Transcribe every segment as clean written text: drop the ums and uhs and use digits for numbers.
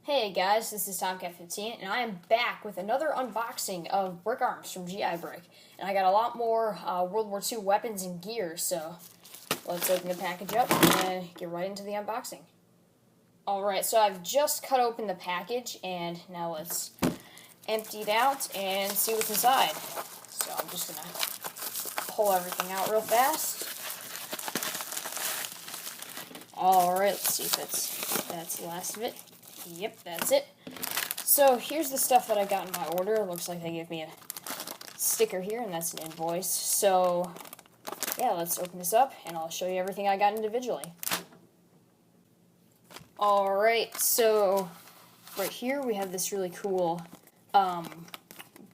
Hey guys, this is Tomcat15, and I am back with another unboxing of BrickArms from GI Brick. And I got a lot more World War II weapons and gear, so let's open the package up and get right into the unboxing. Alright, so I've just cut open the package, and now let's empty it out and see what's inside. So I'm just going to pull everything out real fast. Alright, let's see if that's the last of it. Yep, that's it. So here's the stuff that I got in my order. It looks like they gave me a sticker here, and that's an invoice. So yeah, let's open this up, and I'll show you everything I got individually. Alright, so right here we have this really cool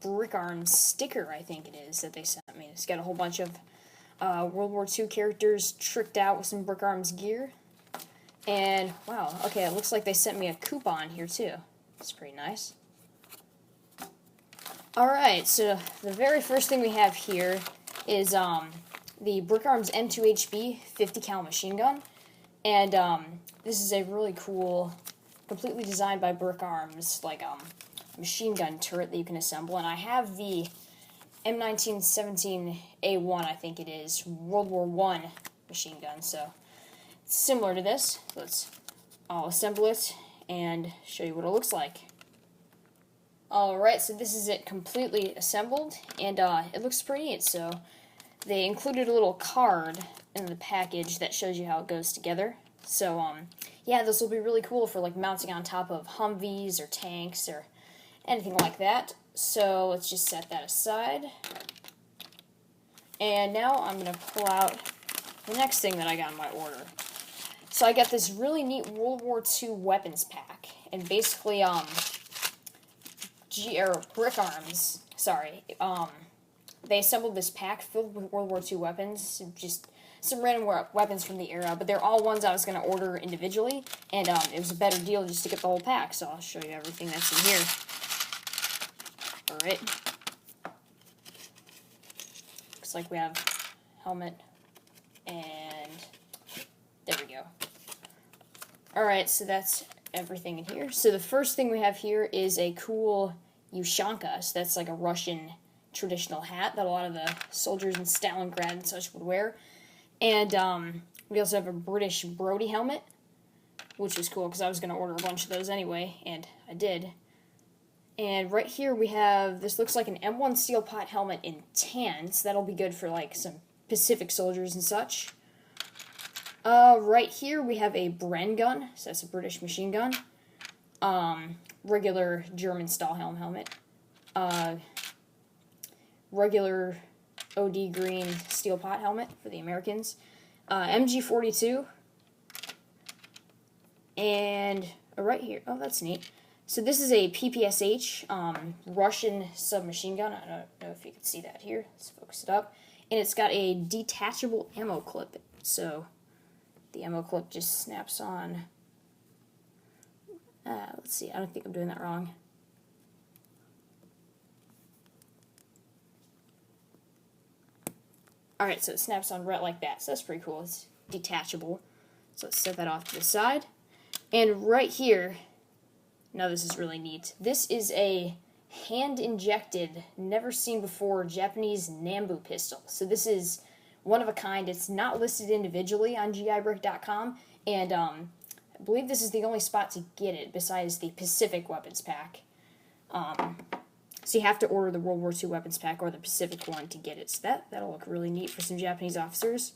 BrickArms sticker, I think it is, that they sent me. It's got a whole bunch of World War II characters tricked out with some BrickArms gear. And, wow, okay, it looks like they sent me a coupon here, too. That's pretty nice. Alright, so the very first thing we have here is the BrickArms M2HB 50 cal machine gun. And this is a really cool, completely designed by BrickArms, like machine gun turret that you can assemble. And I have the M1917A1, I think it is, World War I machine gun, so similar to this. I'll assemble it and show you what it looks like. Alright, so this is it completely assembled, and it looks pretty neat. So they included a little card in the package that shows you how it goes together. So yeah, this will be really cool for like mounting on top of Humvees or tanks or anything like that. So let's just set that aside. And now I'm going to pull out the next thing that I got in my order. So I got this really neat World War II weapons pack, and basically, BrickArms, they assembled this pack filled with World War II weapons, just some random weapons from the era, but they're all ones I was going to order individually, and it was a better deal just to get the whole pack, so I'll show you everything that's in here. Alright. Looks like we have helmet, and there we go. Alright, so that's everything in here. So the first thing we have here is a cool Ushanka. So that's like a Russian traditional hat that a lot of the soldiers in Stalingrad and such would wear. And we also have a British Brody helmet, which is cool because I was going to order a bunch of those anyway, and I did. And right here we have, this looks like an M1 steel pot helmet in tan, so that'll be good for like some Pacific soldiers and such. Right here we have a Bren gun, so that's a British machine gun. Regular German Stahlhelm helmet. Regular OD green steel pot helmet for the Americans. MG42. And right here, oh, that's neat. So this is a PPSH, Russian submachine gun. I don't know if you can see that here. Let's focus it up. And it's got a detachable ammo clip. So the ammo clip just snaps on. Let's see, I don't think I'm doing that wrong. Alright, so it snaps on right like that. So that's pretty cool. It's detachable. So let's set that off to the side. And right here, now this is really neat. This is a hand-injected, never-seen-before Japanese Nambu pistol. So this is one of a kind. It's not listed individually on GIBrick.com, and I believe this is the only spot to get it besides the Pacific weapons pack. So you have to order the World War II weapons pack or the Pacific one to get it. So that'll look really neat for some Japanese officers.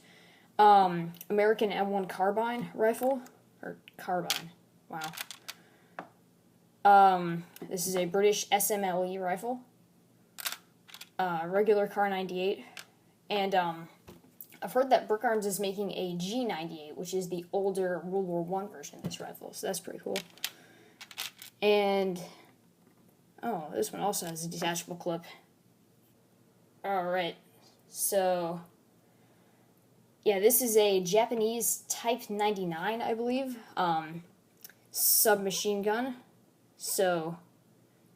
American M1 carbine rifle, or carbine, wow. This is a British SMLE rifle, regular Car 98, and I've heard that BrickArms is making a G98, which is the older World War I version of this rifle, so that's pretty cool. And, oh, this one also has a detachable clip. Alright, so, yeah, this is a Japanese Type 99, I believe, submachine gun. So,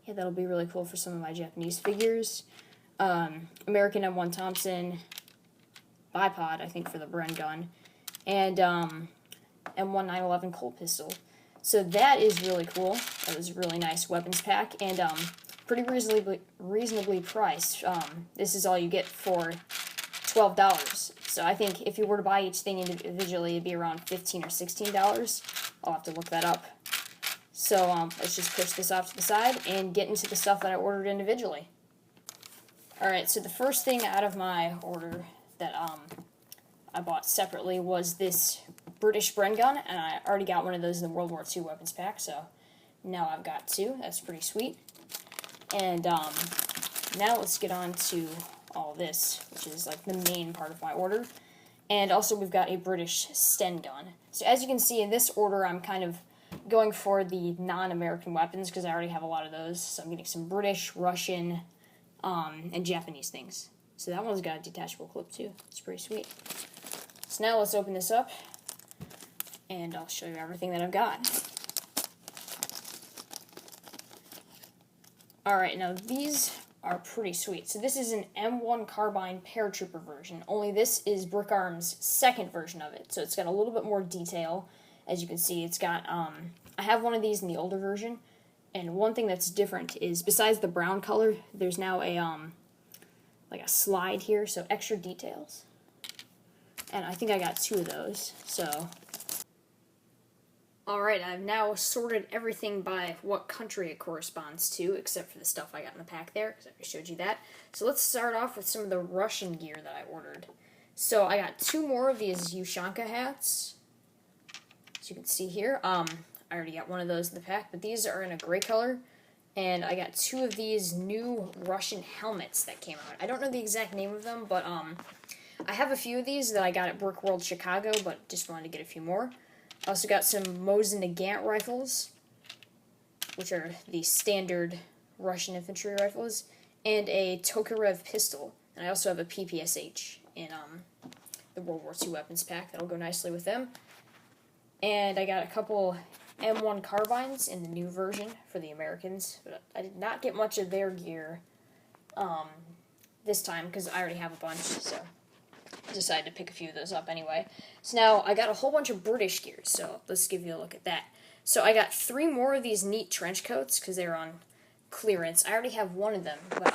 yeah, that'll be really cool for some of my Japanese figures. American M1 Thompson bipod, I think, for the Bren gun, and M1 911 Colt pistol. So that is really cool. That was a really nice weapons pack, and pretty reasonably priced. This is all you get for $12. So I think if you were to buy each thing individually, it'd be around $15 or $16. I'll have to look that up. So let's just push this off to the side and get into the stuff that I ordered individually. Alright, so the first thing out of my order that I bought separately was this British Bren gun, and I already got one of those in the World War II weapons pack, so now I've got two. That's pretty sweet. And now let's get on to all this, which is like the main part of my order. And also we've got a British Sten gun. So as you can see in this order, I'm kind of going for the non-American weapons because I already have a lot of those. So I'm getting some British, Russian, and Japanese things. So that one's got a detachable clip too. It's pretty sweet. So now let's open this up, and I'll show you everything that I've got. Alright, now these are pretty sweet. So this is an M1 carbine paratrooper version, only this is BrickArms' second version of it. So it's got a little bit more detail. As you can see, it's got, I have one of these in the older version, and one thing that's different is, besides the brown color, there's now a, like a slide here, so extra details. And I think I got two of those, so. Alright, I've now sorted everything by what country it corresponds to, except for the stuff I got in the pack there, because I already showed you that. So let's start off with some of the Russian gear that I ordered. So I got two more of these Ushanka hats, as you can see here. I already got one of those in the pack, but these are in a gray color. And I got two of these new Russian helmets that came out. I don't know the exact name of them, but I have a few of these that I got at Brick World Chicago, but just wanted to get a few more. I also got some Mosin Nagant rifles, which are the standard Russian infantry rifles, and a Tokarev pistol. And I also have a PPSH in the World War II weapons pack that'll go nicely with them. And I got a couple M1 carbines in the new version for the Americans, but I did not get much of their gear this time because I already have a bunch, so I decided to pick a few of those up anyway. So now I got a whole bunch of British gear, so let's give you a look at that. So I got three more of these neat trench coats because they're on clearance. I already have one of them, but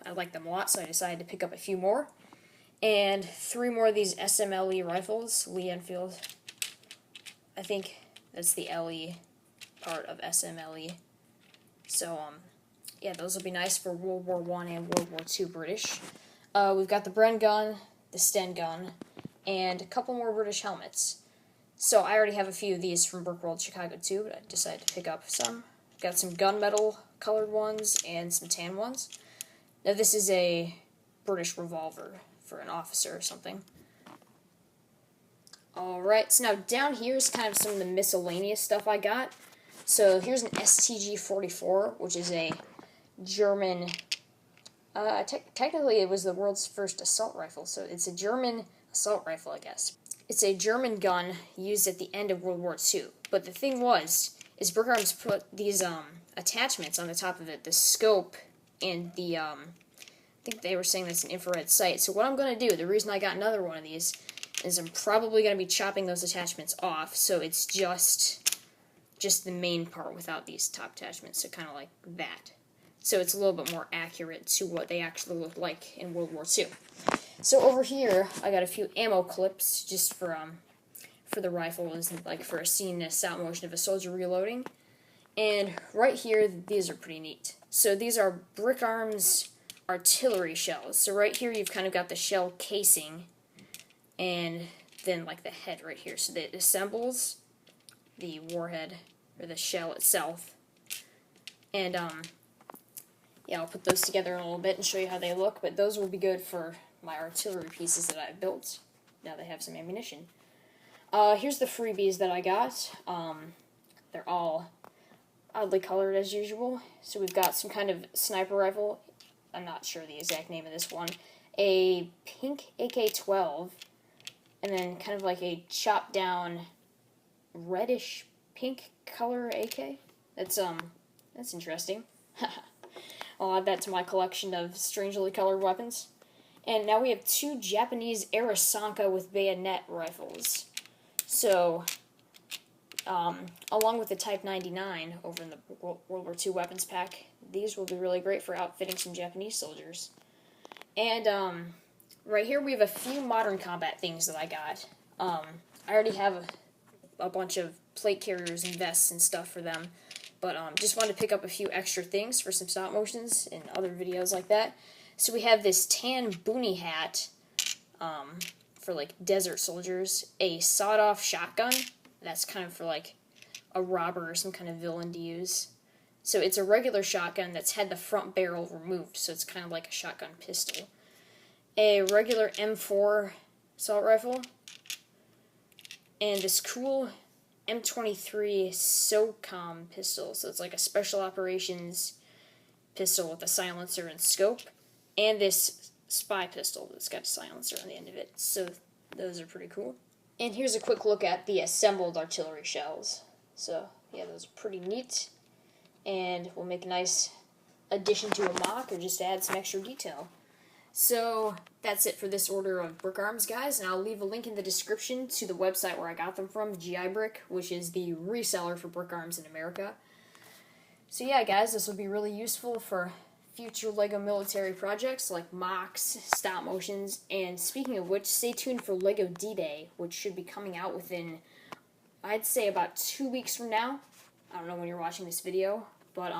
I like them a lot, so I decided to pick up a few more. And three more of these SMLE rifles, Lee Enfield. I think that's the LE part of SMLE. So, yeah, those will be nice for World War I and World War II British. We've got the Bren gun, the Sten gun, and a couple more British helmets. So I already have a few of these from Brick World Chicago too, but I decided to pick up some. Got some gunmetal colored ones and some tan ones. Now this is a British revolver for an officer or something. Alright, so now down here is kind of some of the miscellaneous stuff I got. So here's an STG-44, which is a German, technically it was the world's first assault rifle, so it's a German assault rifle, I guess. It's a German gun used at the end of World War II. But the thing is BrickArms put these attachments on the top of it, the scope and the, I think they were saying that's an infrared sight. So what I'm going to do, the reason I got another one of these, is I'm probably going to be chopping those attachments off, so it's just the main part without these top attachments, so kind of like that. So it's a little bit more accurate to what they actually looked like in World War II. So over here, I got a few ammo clips just for the rifle, and like for a scene in a stop motion of a soldier reloading. And right here, these are pretty neat. So these are BrickArms artillery shells. So right here, you've kind of got the shell casing, and then like the head right here. So it assembles the warhead, or the shell itself. And yeah, I'll put those together in a little bit and show you how they look, but those will be good for my artillery pieces that I've built. Now they have some ammunition. Here's the freebies that I got. They're all oddly colored as usual. So we've got some kind of sniper rifle. I'm not sure the exact name of this one. A pink AK-12, and then kind of like a chopped down reddish pink color AK. That's interesting. I'll add that to my collection of strangely colored weapons. And now we have two Japanese Arasanka with bayonet rifles. So, along with the Type 99 over in the World War II weapons pack. These will be really great for outfitting some Japanese soldiers. And right here we have a few modern combat things that I got. I already have a bunch of plate carriers and vests and stuff for them, but just wanted to pick up a few extra things for some stop motions and other videos like that. So we have this tan boonie hat for like desert soldiers, a sawed-off shotgun, that's kind of for like a robber or some kind of villain to use. So it's a regular shotgun that's had the front barrel removed, so it's kind of like a shotgun pistol. A regular M4 assault rifle, and this cool M23 SOCOM pistol, so it's like a special operations pistol with a silencer and scope, and this spy pistol that's got a silencer on the end of it, so those are pretty cool. And here's a quick look at the assembled artillery shells. So yeah, those are pretty neat, and will make a nice addition to a mock or just add some extra detail. So that's it for this order of BrickArms, guys, and I'll leave a link in the description to the website where I got them from, GI Brick, which is the reseller for BrickArms in America. So yeah, guys, this will be really useful for future LEGO military projects like mocks, stop motions, and speaking of which, stay tuned for LEGO D-Day, which should be coming out within, I'd say, about 2 weeks from now. I don't know when you're watching this video, but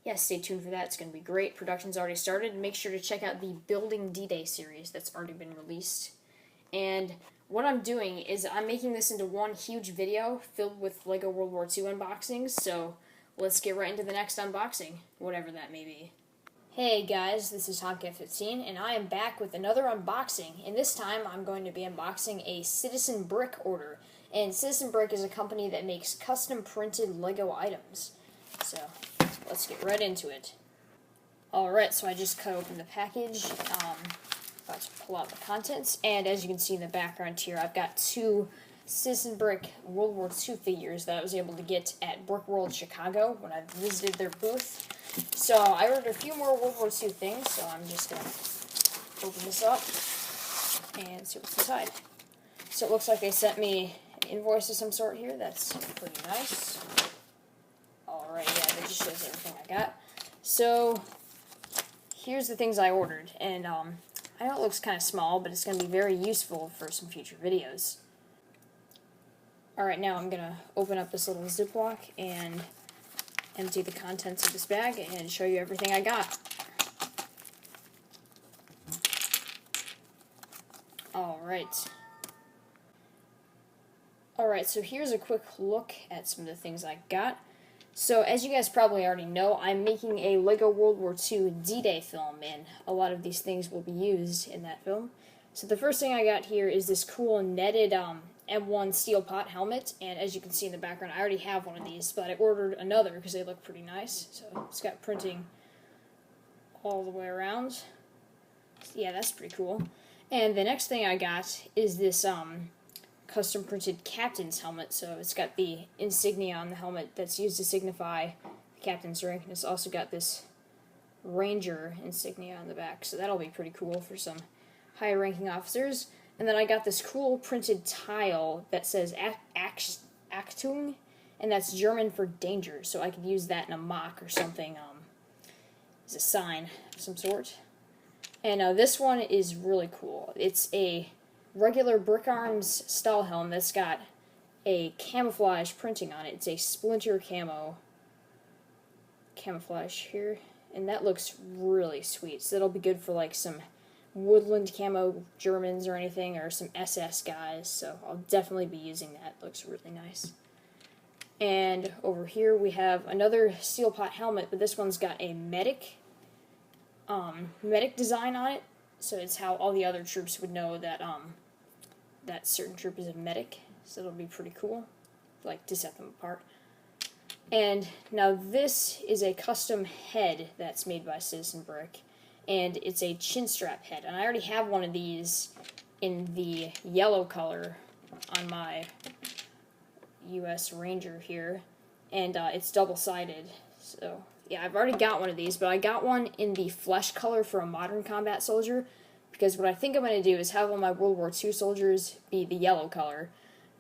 yeah, stay tuned for that. It's going to be great. Production's already started. Make sure to check out the Building D-Day series that's already been released. And what I'm doing is I'm making this into one huge video filled with LEGO World War II unboxings, so let's get right into the next unboxing, whatever that may be. Hey guys, this is Tomcat15, and I am back with another unboxing, and this time I'm going to be unboxing a Citizen Brick order. And Citizen Brick is a company that makes custom printed LEGO items. So let's get right into it. Alright, so I just cut open the package. About to pull out the contents, and as you can see in the background here, I've got two Citizen Brick World War II figures that I was able to get at Brick World Chicago when I visited their booth. So I ordered a few more World War II things, so I'm just going to open this up and see what's inside. So it looks like they sent me an invoice of some sort here. That's pretty nice. Alright, yeah, that just shows everything I got. So here's the things I ordered, and I know it looks kind of small, but it's going to be very useful for some future videos. Alright, now I'm going to open up this little Ziploc and empty the contents of this bag and show you everything I got. Alright, so here's a quick look at some of the things I got. So, as you guys probably already know, I'm making a LEGO World War II D-Day film, and a lot of these things will be used in that film. So the first thing I got here is this cool netted M1 steel pot helmet, and as you can see in the background, I already have one of these, but I ordered another because they look pretty nice. So it's got printing all the way around. So yeah, that's pretty cool. And the next thing I got is this custom printed captain's helmet. So it's got the insignia on the helmet that's used to signify the captain's rank, and it's also got this Ranger insignia on the back, so that'll be pretty cool for some higher ranking officers. And then I got this cool printed tile that says Achtung, and that's German for danger, so I could use that in a mock or something as a sign of some sort. And this one is really cool. It's a regular BrickArms style helm that's got a camouflage printing on it. It's a splinter camouflage here, and that looks really sweet. So that'll be good for like some woodland camo Germans or anything, or some SS guys. So I'll definitely be using that. Looks really nice. And over here we have another steel pot helmet, but this one's got a medic design on it. So it's how all the other troops would know that that certain troop is a medic. So it'll be pretty cool, like, to set them apart. And now this is a custom head that's made by Citizen Brick, and it's a chin strap head. And I already have one of these in the yellow color on my US Ranger here, and it's double-sided. So yeah, I've already got one of these, but I got one in the flesh color for a modern combat soldier, because what I think I'm going to do is have all my World War II soldiers be the yellow color,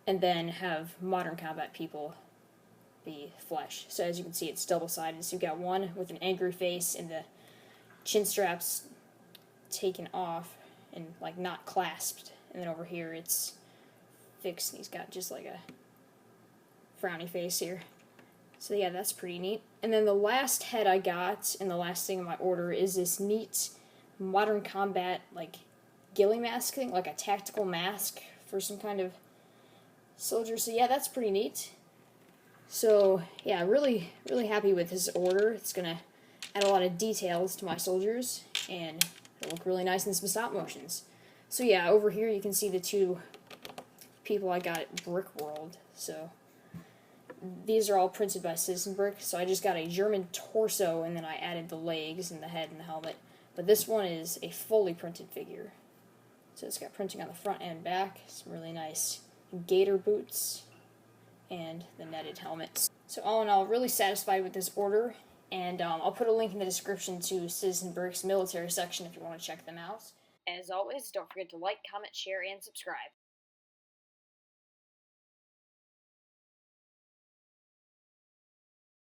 and then have modern combat people be flesh. So as you can see, it's double-sided. So you've got one with an angry face and the chin straps taken off and like not clasped, and then over here it's fixed and he's got just like a frowny face here. So yeah, that's pretty neat. And then the last head I got, and the last thing in my order, is this neat modern combat like ghillie mask thing, like a tactical mask for some kind of soldier. So yeah, that's pretty neat. So yeah, really happy with this order. It's gonna add a lot of details to my soldiers, and it'll look really nice in some stop motions. So yeah, over here you can see the two people I got at Brick World. So these are all printed by Citizen Brick. So I just got a German torso, and then I added the legs and the head and the helmet. But this one is a fully printed figure. So it's got printing on the front and back. Some really nice gator boots and the netted helmet. So all in all, really satisfied with this order. And I'll put a link in the description to Citizen Brick's military section if you want to check them out. As always, don't forget to like, comment, share, and subscribe.